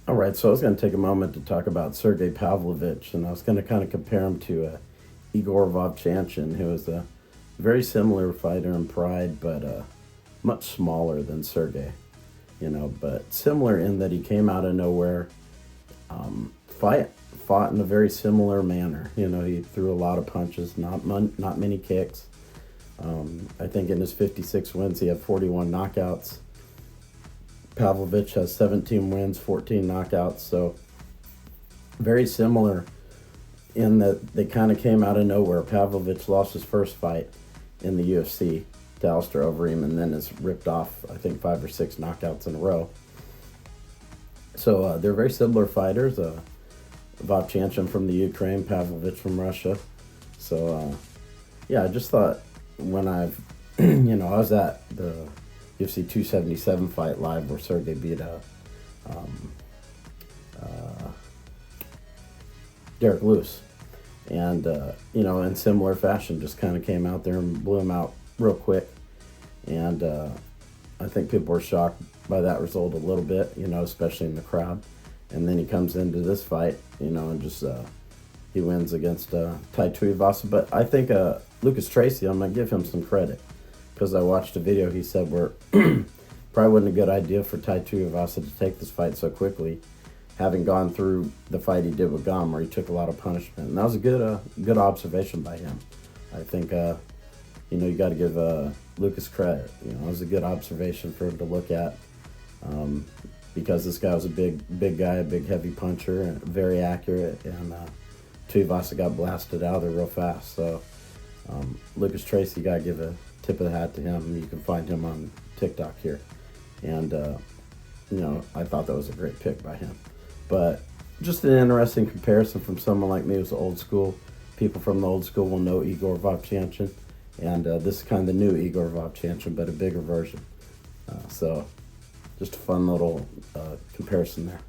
All right, so I was going to take a moment to talk about Sergei Pavlovich, and I was going to kind of compare him to Igor Vovchanchyn, who is a very similar fighter in pride, but much smaller than Sergei. But similar in that he came out of nowhere, fought in a very similar manner. He threw a lot of punches, not many kicks. I think in his 56 wins, he had 41 knockouts. Pavlovich has 17 wins, 14 knockouts. So very similar in that they kind of came out of nowhere. Pavlovich lost his first fight in the UFC to Alistair Overeem, and then has ripped off, I think, 5 or 6 knockouts in a row. So they're very similar fighters. Vovchanchyn from the Ukraine, Pavlovich from Russia. So yeah, I just thought when I was at the UFC 277 fight live where Sergei beat Derek Lewis, and in similar fashion, just kind of came out there and blew him out real quick, and I think people were shocked by that result a little bit, especially in the crowd. And then he comes into this fight, and just he wins against Tai Tuivasa. But I think Lucas Tracy, I'm gonna give him some credit because I watched a video he said where probably wasn't a good idea for Tai Tuivasa to take this fight so quickly, having gone through the fight he did with Gam where he took a lot of punishment. And that was a good observation by him. I think you got to give Lucas credit. It was a good observation for him to look at, because this guy was a big guy, a big heavy puncher, and very accurate. And Tuivasa got blasted out of there real fast. So Lucas Tracy, got to give a tip of the hat to him. You can find him on TikTok here, and I thought that was a great pick by him. But just an interesting comparison from someone like me who's old school. People from the old school will know Igor Vovchanchyn, and this is kind of the new Igor Vovchanchyn, but a bigger version. So just a fun little comparison there.